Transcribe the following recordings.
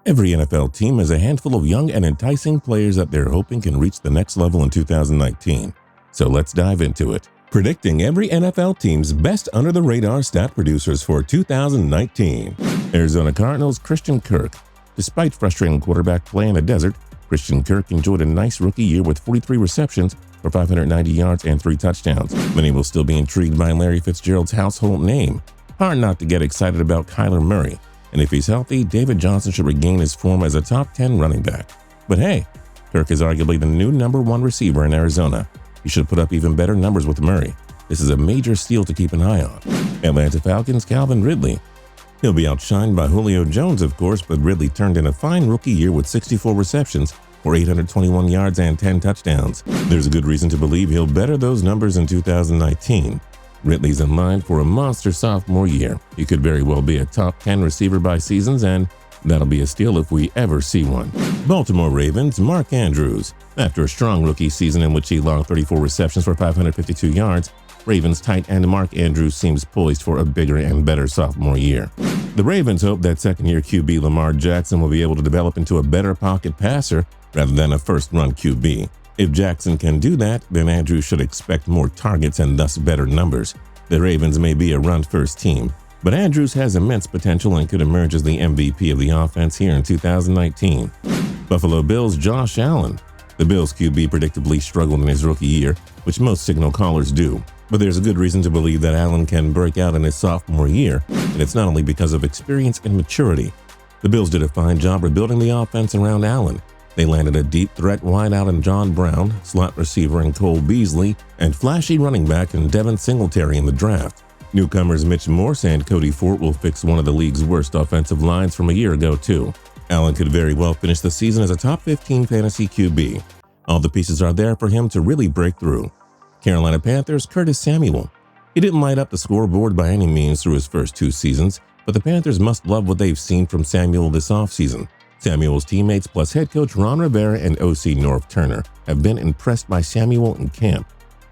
Every NFL team has a handful of young and enticing players that they're hoping can reach the next level in 2019. So let's dive into it. Predicting every NFL team's best under-the-radar stat producers for 2019. Arizona Cardinals Christian Kirk. Despite frustrating quarterback play in the desert, Christian Kirk enjoyed a nice rookie year with 43 receptions for 590 yards and 3 touchdowns. Many will still be intrigued by Larry Fitzgerald's household name. Hard not to get excited about Kyler Murray. And if he's healthy, David Johnson should regain his form as a top 10 running back. But hey, Kirk is arguably the new #1 receiver in Arizona. He should put up even better numbers with Murray. This is a major steal to keep an eye on. Atlanta Falcons Calvin Ridley. He'll be outshined by Julio Jones, of course, but Ridley turned in a fine rookie year with 64 receptions for 821 yards and 10 touchdowns. There's a good reason to believe he'll better those numbers in 2019. Ridley's in line for a monster sophomore year. He could very well be a top 10 receiver by seasons, and that'll be a steal if we ever see one. Baltimore Ravens Mark Andrews. After a strong rookie season in which he logged 34 receptions for 552 yards, Ravens tight end Mark Andrews seems poised for a bigger and better sophomore year. The Ravens hope that second-year QB Lamar Jackson will be able to develop into a better pocket passer rather than a first-run QB. If Jackson can do that, then Andrews should expect more targets and thus better numbers. The Ravens may be a run-first team, but Andrews has immense potential and could emerge as the MVP of the offense here in 2019. Buffalo Bills Josh Allen. The Bills QB predictably struggled in his rookie year, which most signal callers do. But there's a good reason to believe that Allen can break out in his sophomore year, and it's not only because of experience and maturity. The Bills did a fine job rebuilding the offense around Allen. They landed a deep threat wideout in John Brown, slot receiver in Cole Beasley, and flashy running back in Devin Singletary in the draft. Newcomers Mitch Morse and Cody Fort will fix one of the league's worst offensive lines from a year ago, too. Allen could very well finish the season as a top 15 fantasy QB. All the pieces are there for him to really break through. Carolina Panthers Curtis Samuel. He didn't light up the scoreboard by any means through his first 2 seasons, but the Panthers must love what they've seen from Samuel this offseason. Samuel's teammates plus head coach Ron Rivera and OC North Turner have been impressed by Samuel in camp.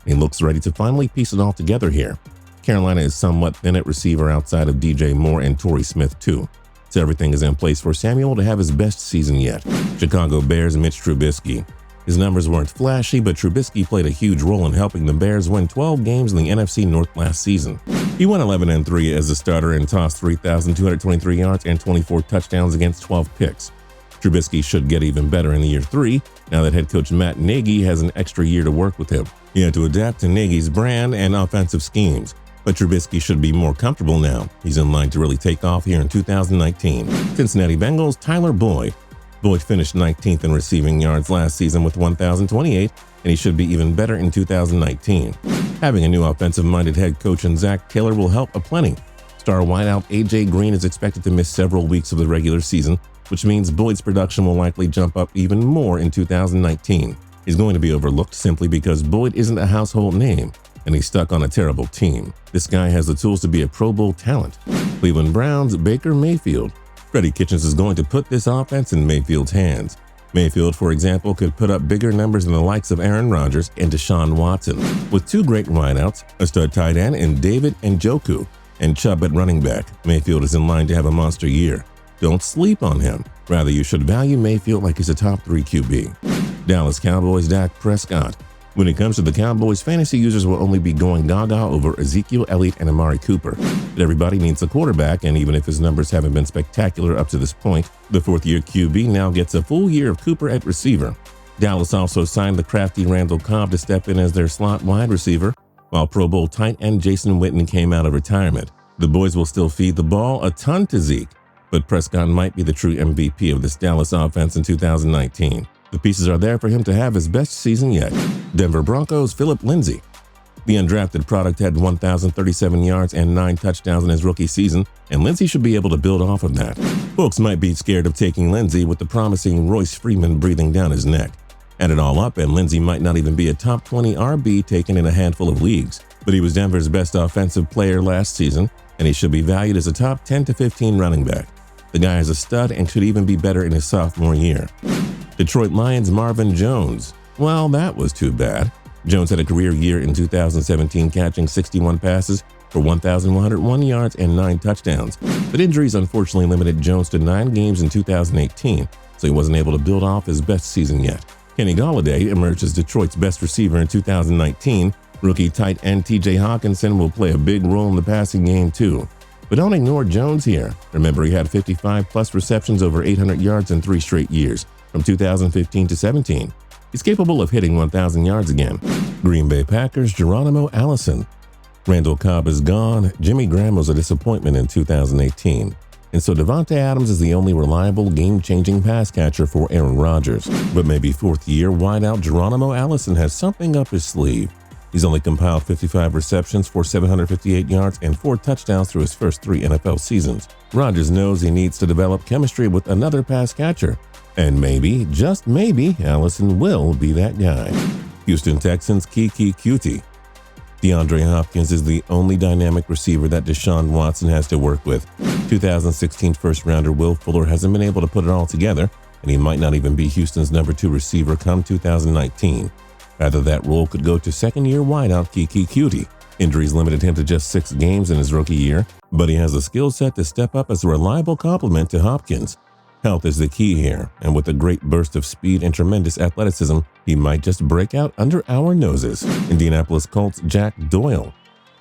He looks ready to finally piece it all together here. Carolina is somewhat thin at receiver outside of DJ Moore and Torrey Smith too, so everything is in place for Samuel to have his best season yet. Chicago Bears Mitch Trubisky. His numbers weren't flashy, but Trubisky played a huge role in helping the Bears win 12 games in the NFC North last season. He went 11-3 as a starter and tossed 3,223 yards and 24 touchdowns against 12 picks. Trubisky should get even better in year 3, now that head coach Matt Nagy has an extra year to work with him. He had to adapt to Nagy's brand and offensive schemes, but Trubisky should be more comfortable now. He's in line to really take off here in 2019. Cincinnati Bengals Tyler Boyd. Boyd finished 19th in receiving yards last season with 1,028, and he should be even better in 2019. Having a new offensive-minded head coach in Zach Taylor will help aplenty. Star wideout A.J. Green is expected to miss several weeks of the regular season, which means Boyd's production will likely jump up even more in 2019. He's going to be overlooked simply because Boyd isn't a household name, and he's stuck on a terrible team. This guy has the tools to be a Pro Bowl talent. Cleveland Browns Baker Mayfield. Freddie Kitchens is going to put this offense in Mayfield's hands. Mayfield, for example, could put up bigger numbers than the likes of Aaron Rodgers and Deshaun Watson. With 2 great wideouts, a stud tight end in David Njoku, and Chubb at running back, Mayfield is in line to have a monster year. Don't sleep on him. Rather, you should value Mayfield like he's a top 3 QB. Dallas Cowboys Dak Prescott. When it comes to the Cowboys, fantasy users will only be going gaga over Ezekiel Elliott and Amari Cooper. But everybody needs a quarterback, and even if his numbers haven't been spectacular up to this point, the 4th-year QB now gets a full year of Cooper at receiver. Dallas also signed the crafty Randall Cobb to step in as their slot wide receiver, while Pro Bowl tight end Jason Witten came out of retirement. The boys will still feed the ball a ton to Zeke, but Prescott might be the true MVP of this Dallas offense in 2019. The pieces are there for him to have his best season yet. Denver Broncos Philip Lindsay. The undrafted product had 1,037 yards and 9 touchdowns in his rookie season, and Lindsay should be able to build off of that. Folks might be scared of taking Lindsay with the promising Royce Freeman breathing down his neck. Add it all up, and Lindsay might not even be a top 20 RB taken in a handful of leagues. But he was Denver's best offensive player last season, and he should be valued as a top 10 to 15 running back. The guy is a stud and should even be better in his sophomore year. Detroit Lions Marvin Jones. Well, that was too bad. Jones had a career year in 2017, catching 61 passes for 1,101 yards and 9 touchdowns, but injuries unfortunately limited Jones to 9 games in 2018, so he wasn't able to build off his best season yet. Kenny Golladay emerged as Detroit's best receiver in 2019. Rookie tight end TJ Hawkinson will play a big role in the passing game too. But don't ignore Jones here. Remember, he had 55-plus receptions over 800 yards in 3 straight years, from 2015 to 17. He's capable of hitting 1,000 yards again. Green Bay Packers Geronimo Allison. Randall Cobb is gone. Jimmy Graham was a disappointment in 2018. And so Devontae Adams is the only reliable game-changing pass catcher for Aaron Rodgers. But maybe fourth-year wideout Geronimo Allison has something up his sleeve. He's only compiled 55 receptions for 758 yards and 4 touchdowns through his first 3 NFL seasons. Rodgers knows he needs to develop chemistry with another pass catcher. And maybe, just maybe, Allison will be that guy. Houston Texans QUINCY. DeAndre Hopkins is the only dynamic receiver that Deshaun Watson has to work with. 2016 first-rounder Will Fuller hasn't been able to put it all together, and he might not even be Houston's number 2 receiver come 2019. Rather, that role could go to second-year wideout QUINCY. Injuries limited him to just 6 games in his rookie year, but he has the skill set to step up as a reliable complement to Hopkins. Health is the key here, and with a great burst of speed and tremendous athleticism, he might just break out under our noses. Indianapolis Colts Jack Doyle.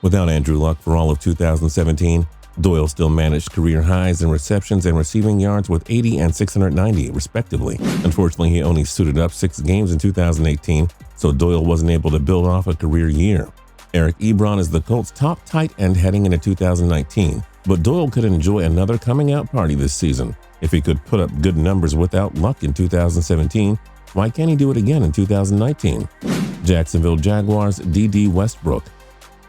Without Andrew Luck for all of 2017, Doyle still managed career highs in receptions and receiving yards with 80 and 690, respectively. Unfortunately, he only suited up 6 games in 2018, so Doyle wasn't able to build off a career year. Eric Ebron is the Colts' top tight end heading into 2019, but Doyle could enjoy another coming-out party this season. If he could put up good numbers without Luck in 2017, why can't he do it again in 2019? Jacksonville Jaguars DeDe Westbrook.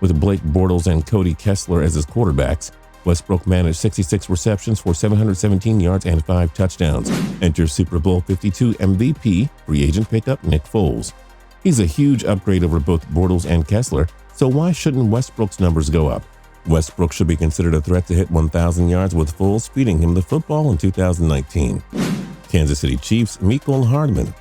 With Blake Bortles and Cody Kessler as his quarterbacks, Westbrook managed 66 receptions for 717 yards and 5 touchdowns. Enter Super Bowl 52 MVP, free agent pickup Nick Foles. He's a huge upgrade over both Bortles and Kessler, so why shouldn't Westbrook's numbers go up? Westbrook should be considered a threat to hit 1,000 yards with Foles feeding him the football in 2019. Kansas City Chiefs Mecole Hardman.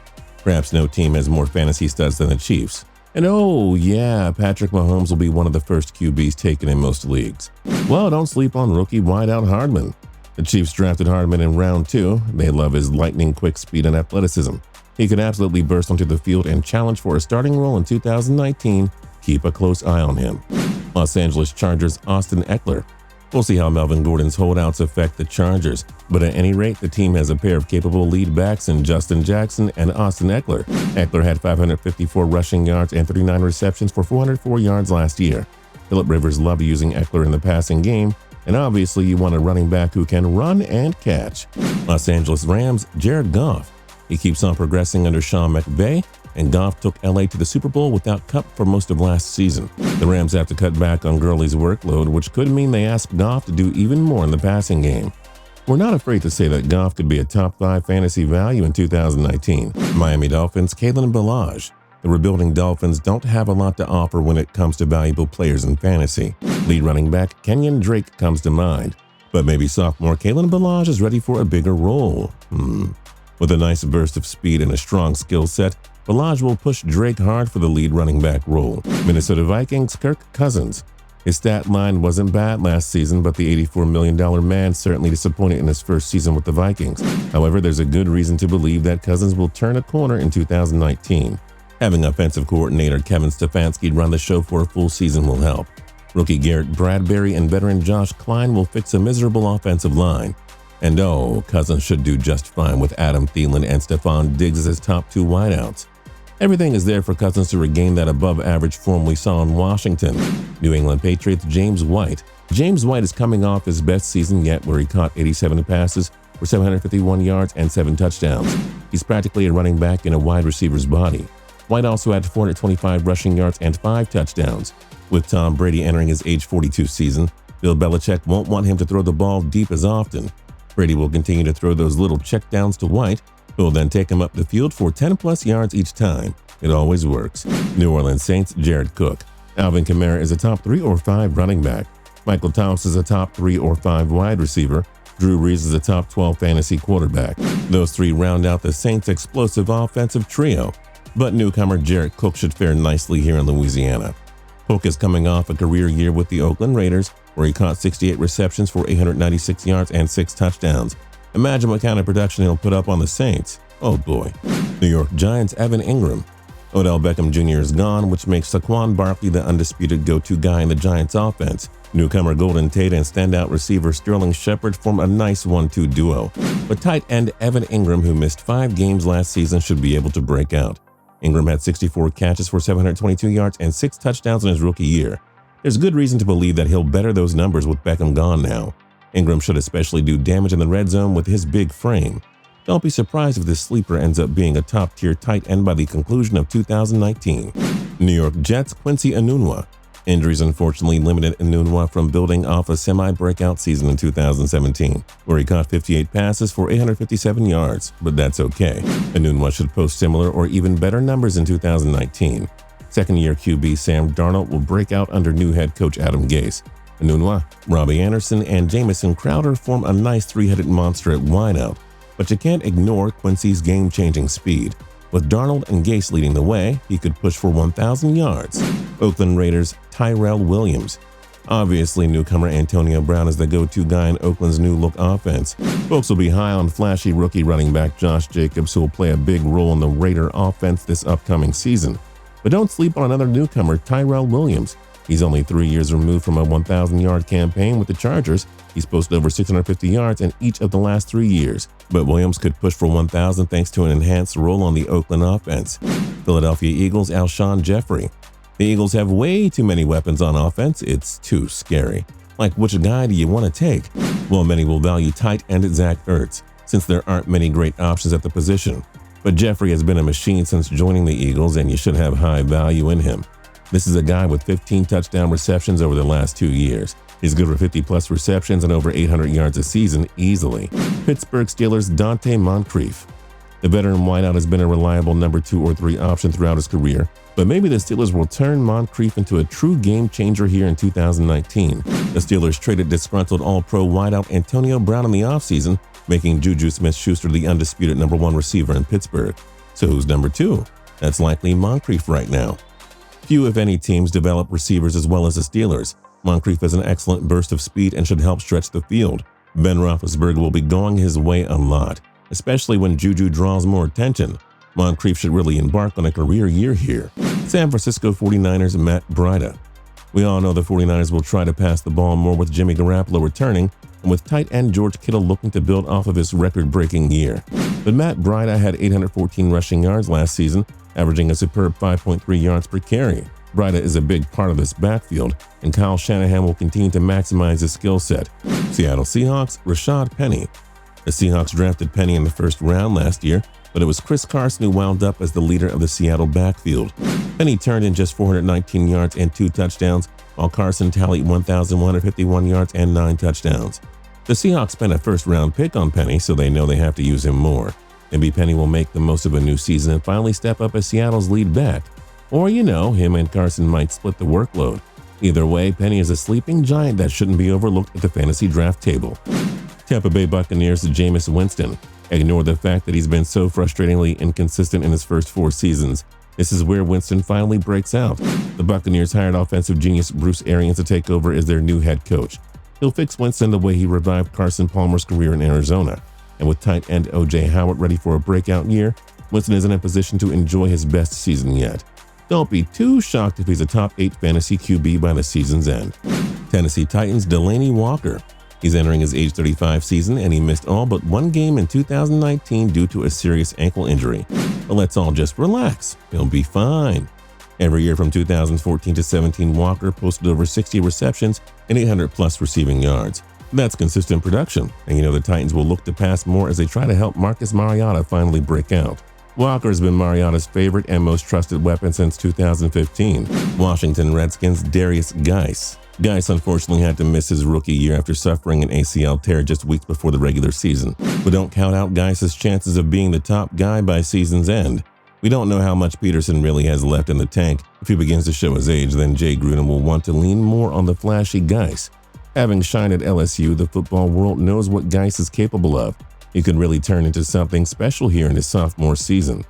Perhaps no team has more fantasy studs than the Chiefs. And oh yeah, Patrick Mahomes will be one of the first QBs taken in most leagues. Well, don't sleep on rookie wideout Hardman. The Chiefs drafted Hardman in round 2. They love his lightning-quick speed and athleticism. He could absolutely burst onto the field and challenge for a starting role in 2019. Keep a close eye on him. Los Angeles Chargers Austin Ekeler. We'll see how Melvin Gordon's holdouts affect the Chargers, but at any rate, the team has a pair of capable lead backs in Justin Jackson and Austin Ekeler. Ekeler had 554 rushing yards and 39 receptions for 404 yards last year. Philip Rivers loved using Ekeler in the passing game, and obviously you want a running back who can run and catch. Los Angeles Rams Jared Goff. He keeps on progressing under Sean McVay, and Goff took LA to the Super Bowl without Kupp for most of last season. The Rams have to cut back on Gurley's workload, which could mean they ask Goff to do even more in the passing game. We're not afraid to say that Goff could be a top 5 fantasy value in 2019. Miami Dolphins Kalen Ballage. The rebuilding Dolphins don't have a lot to offer when it comes to valuable players in fantasy. Lead running back Kenyon Drake comes to mind, but maybe sophomore Kalen Ballage is ready for a bigger role. With a nice burst of speed and a strong skill set, Ballage will push Drake hard for the lead running back role. Minnesota Vikings Kirk Cousins. His stat line wasn't bad last season, but the $84 million man certainly disappointed in his first season with the Vikings. However, there's a good reason to believe that Cousins will turn a corner in 2019. Having offensive coordinator Kevin Stefanski run the show for a full season will help. Rookie Garrett Bradbury and veteran Josh Klein will fix a miserable offensive line. And Cousins should do just fine with Adam Thielen and Stephon Diggs as his top 2 wideouts. Everything is there for Cousins to regain that above-average form we saw in Washington. New England Patriots James White. James White is coming off his best season yet, where he caught 87 passes for 751 yards and 7 touchdowns. He's practically a running back in a wide receiver's body. White also had 425 rushing yards and 5 touchdowns. With Tom Brady entering his age 42 season, Bill Belichick won't want him to throw the ball deep as often. Brady will continue to throw those little checkdowns to White, who will then take him up the field for 10-plus yards each time. It always works. New Orleans Saints Jared Cook. Alvin Kamara is a top 3 or 5 running back. Michael Thomas is a top 3 or 5 wide receiver. Drew Brees is a top 12 fantasy quarterback. Those 3 round out the Saints' explosive offensive trio. But newcomer Jared Cook should fare nicely here in Louisiana. Hoek is coming off a career year with the Oakland Raiders, where he caught 68 receptions for 896 yards and 6 touchdowns. Imagine what kind of production he'll put up on the Saints. Oh boy. New York Giants Evan Engram. Odell Beckham Jr. is gone, which makes Saquon Barkley the undisputed go-to guy in the Giants offense. Newcomer Golden Tate and standout receiver Sterling Shepard form a nice 1-2 duo. But tight end Evan Engram, who missed 5 games last season, should be able to break out. Engram had 64 catches for 722 yards and 6 touchdowns in his rookie year. There's good reason to believe that he'll better those numbers with Beckham gone now. Engram should especially do damage in the red zone with his big frame. Don't be surprised if this sleeper ends up being a top-tier tight end by the conclusion of 2019. New York Jets Quincy ENUNWA. Injuries unfortunately limited ENUNWA from building off a semi-breakout season in 2017, where he caught 58 passes for 857 yards, but that's okay. ENUNWA should post similar or even better numbers in 2019. Second-year QB Sam Darnold will break out under new head coach Adam Gase. ENUNWA, Robbie Anderson, and Jamison Crowder form a nice three-headed monster at wideout. But you can't ignore Quincy's game-changing speed. With Darnold and Gase leading the way, he could push for 1,000 yards. Oakland Raiders TYRELL Williams. Obviously, newcomer Antonio Brown is the go-to guy in Oakland's new-look offense. Folks will be high on flashy rookie running back Josh Jacobs, who will play a big role in the Raider offense this upcoming season. But don't sleep on another newcomer, TYRELL Williams. He's only 3 years removed from a 1,000-yard campaign with the Chargers. He's posted over 650 yards in each of the last 3 years. But Williams could push for 1,000 thanks to an enhanced role on the Oakland offense. Philadelphia Eagles Alshon Jeffrey. The Eagles have way too many weapons on offense. It's too scary. Like, which guy do you want to take? Well, many will value tight end Zach Ertz, since there aren't many great options at the position. But Jeffrey has been a machine since joining the Eagles, and you should have high value in him. This is a guy with 15 touchdown receptions over the last 2 years. He's good for 50-plus receptions and over 800 yards a season easily. Pittsburgh Steelers Dante Moncrief. The veteran wideout has been a reliable number 2 or 3 option throughout his career, but maybe the Steelers will turn Moncrief into a true game changer here in 2019. The Steelers traded disgruntled All-Pro wideout Antonio Brown in the offseason, making Juju Smith-Schuster the undisputed number 1 receiver in Pittsburgh. So who's number 2? That's likely Moncrief right now. Few, if any, teams develop receivers as well as the Steelers. Moncrief has an excellent burst of speed and should help stretch the field. Ben Roethlisberger will be going his way a lot, especially when Juju draws more attention. Moncrief should really embark on a career year here. San Francisco 49ers Matt Breida. We all know the 49ers will try to pass the ball more with Jimmy Garoppolo returning, and with tight end George Kittle looking to build off of his record-breaking year. But Matt Breida had 814 rushing yards last season, averaging a superb 5.3 yards per carry. Breida is a big part of this backfield, and Kyle Shanahan will continue to maximize his skill set. Seattle Seahawks Rashad Penny. The Seahawks drafted Penny in the first round last year, but it was Chris Carson who wound up as the leader of the Seattle backfield. Penny turned in just 419 yards and 2 touchdowns, while Carson tallied 1,151 yards and 9 touchdowns. The Seahawks spent a first-round pick on Penny, so they know they have to use him more. Maybe Penny will make the most of a new season and finally step up as Seattle's lead back. Or, him and Carson might split the workload. Either way, Penny is a sleeping giant that shouldn't be overlooked at the fantasy draft table. Tampa Bay Buccaneers Jameis Winston. Ignore the fact that he's been so frustratingly inconsistent in his first 4 seasons. This is where Winston finally breaks out. The Buccaneers hired offensive genius Bruce Arians to take over as their new head coach. He'll fix Winston the way he revived Carson Palmer's career in Arizona. And with tight end O.J. Howard ready for a breakout year, Winston is in a position to enjoy his best season yet. Don't be too shocked if he's a top 8 fantasy QB by the season's end. Tennessee Titans Delanie Walker. He's entering his age 35 season, and he missed all but 1 game in 2019 due to a serious ankle injury. But let's all just relax. He'll be fine. Every year from 2014 to 17, Walker posted over 60 receptions and 800-plus receiving yards. That's consistent production, and the Titans will look to pass more as they try to help Marcus Mariota finally break out. Walker has been Mariota's favorite and most trusted weapon since 2015. Washington Redskins Darius Geis. Geis unfortunately had to miss his rookie year after suffering an ACL tear just weeks before the regular season. But don't count out Geis's chances of being the top guy by season's end. We don't know how much Peterson really has left in the tank. If he begins to show his age, then Jay Gruden will want to lean more on the flashy Geis. Having shined at LSU, the football world knows what Geis is capable of. He could really turn into something special here in his sophomore season.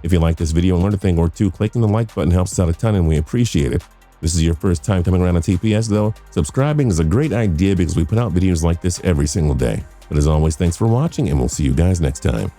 If you like this video and learned a thing or two, clicking the like button helps us out a ton and we appreciate it. this is your first time coming around to TPS though, subscribing is a great idea because we put out videos like this every single day. But as always, thanks for watching and we'll see you guys next time.